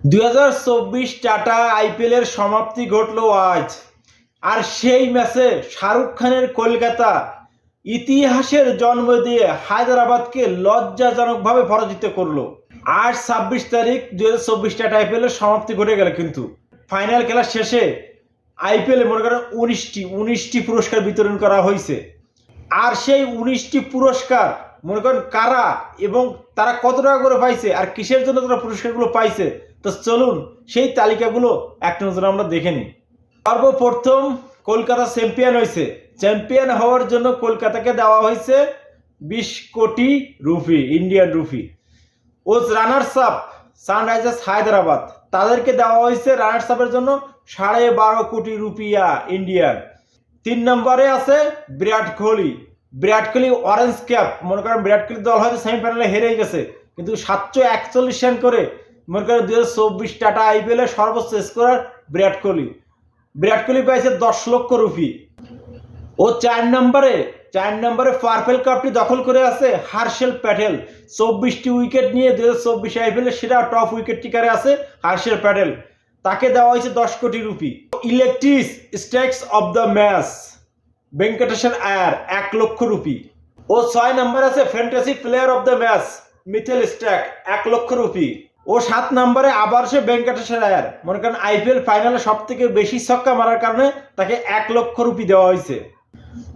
2024 tata IPL এর সমাপ্তি ঘটলো আজ। আর সেই ম্যাচে শাহরুখ খানের কলকাতা ইতিহাসের জন্ম দিয়ে হায়দ্রাবাদকে লজ্জাজনকভাবে পরাজিত করলো। আজ 26 তারিখ 2024 টাটা আইপিএল এর সমাপ্তি ঘটে গেল, কিন্তু ফাইনাল খেলা শেষে আইপিএল মনে করেন 19টি পুরস্কার বিতরণ করা হয়েছে। আর সেই 19টি পুরস্কার মনে করেন কারা এবং তারা কত টাকা করে পাইছে আর কিসের জন্য তারা পুরস্কারগুলো পাইছে, তো চলুন সেই তালিকাগুলো একটা নজরে আমরা দেখে নিই। সর্বপ্রথম কলকাতা চ্যাম্পিয়ন হয়েছে। চ্যাম্পিয়ন হওয়ার জন্য কলকাতাকে দেওয়া হয়েছে 20 কোটি রুপি, ইন্ডিয়ান রুপি। ও রানার্স আপ সানরাইজার্স হায়দ্রাবাদ, তাদেরকে দেওয়া হয়েছে রানার্স আপের জন্য 12.5 কোটি রুপিয়া ইন্ডিয়ান। 3 নম্বরে আছে বিরাট কোহলি। বিরাট কোহলি অরেঞ্জ ক্যাপ, মনে করেন বিরাট কোহলি দল হয়তো সেমিফাইনালে হেরে গেছে, কিন্তু 741 রান করে মনে করেন 2024 টাটা আইপিএল এর সর্বোচ্চ স্কোরার বিরাট কোহলি। বিরাট কোহলি পাইছে 10 লক্ষ রুপি। ও 4 নম্বরে পার্পেল কাপটি দখল করে আছে হার্ষেল প্যাটেল। 24টি উইকেট নিয়ে 2024 আইপিএল এর সেরা টপ উইকেট টিকারে আছে হার্ষেল প্যাটেল, তাকে দেওয়া হয়েছে 10 crore rupee. Electric strikes of the match Venkateshwar Iyer 1 lakh rupee. ও 6 নম্বরে আছে fantasy player of the match Mitchell Starc 1 lakh rupee. ও 7 নম্বরে আবার সে ভেঙ্কটেশ্বর আয়ার, মনে করেন আইপিএল ফাইনালে সব থেকে বেশি ছক্কা মারার কারণে তাকে 1 লক্ষ রুপি দেওয়া হয়েছে।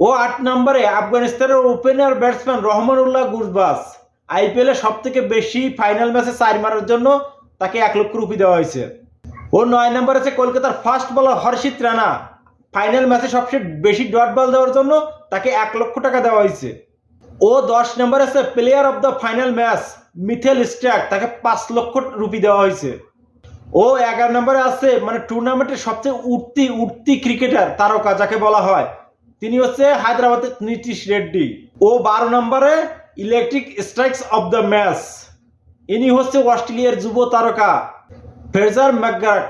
ও 8 নম্বরে আফগানিস্তানের opener batsman Rahmanullah Gurbaz, IPL এ সব থেকে বেশি ফাইনাল ম্যাচে 4 মারার জন্য তাকে 1 লক্ষ রুপি দেওয়া হয়েছে। ও 9 নম্বরে আছে কলকাতার ফার্স্ট বোলার হর্ষিত রানা, ফাইনাল ম্যাচে সবচেয়ে বেশি ডট বল দেওয়ার জন্য তাকে 1 লক্ষ টাকা দেওয়া হয়েছে। ও 10 নম্বরে আছে player of the final match Mitchell stack, তাকে 5 লক্ষ রুপি দেওয়া হয়েছে। ও 11 নম্বরে আছে মানে টুর্নামেন্টের সবচেয়ে উঠতি ক্রিকেটার তারকা যাকে বলা হয়, তিনি হচ্ছে হায়দ্রাবাদের নীতিশ রেড্ডি। ও 12 নম্বরে electric strikes of the match, ইনি হচ্ছে অস্ট্রেলিয়ার যুব তারকা ফ্রেজার ম্যাকগ্রাথ,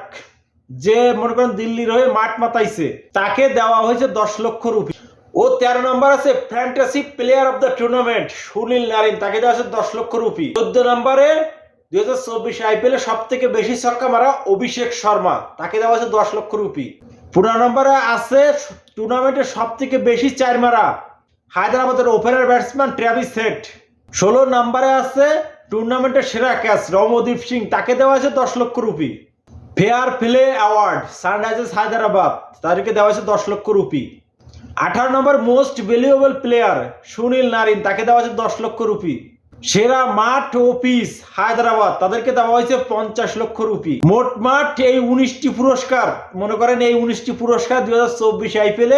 যে মনে করেন দিল্লির হয়ে মাঠ মাতাইছে, তাকে দেওয়া হয়েছে 10 লক্ষ রুপি। ও 13 নম্বর আছে fantasy player of the tournament Sunil Narine, তাকে দেওয়া হয়েছে 10 লক্ষ রুপি। 14 নম্বরে 2024 আইপিএল এ সব থেকে বেশি ছক্কা মারা অভিষেক শর্মা, তাকে দেওয়া হয়েছে 10 লক্ষ রুপি। 15 নম্বরে আছে টুর্নামেন্টে সব থেকে বেশি 4 মারা হায়দ্রাবাদের ওপেনার ব্যাটসম্যান ট্রেভিস হেড। 16 নম্বরে আছে টুর্নামেন্টের সেরা ক্যাচ রমনদীপ সিং, তাকে দেওয়া হয়েছে 10 lakh rupee. Fair play award Sunrisers Hyderabad, তাদেরকে দেওয়া হয়েছে 10 lakh rupee. 18 number most valuable player Sunil Narine, তাকে দেওয়া হয়েছে 10 লক্ষ রুপি। সেরা মাঠ ও পিচ হায়দ্রাবাদ, তাদেরকে দেওয়া হয়েছে 50 লক্ষ রুপি। মোট মাঠ এই 19টি পুরস্কার, মনে করেন এই 19টি পুরস্কার 2024 আইপিএল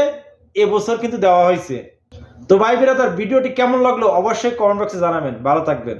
এবছর কিন্তু দেওয়া হয়েছে। তো ভাই বিরাদার, ভিডিওটি কেমন লাগলো অবশ্যই কমেন্ট বক্সে জানাবেন। ভালো থাকবেন।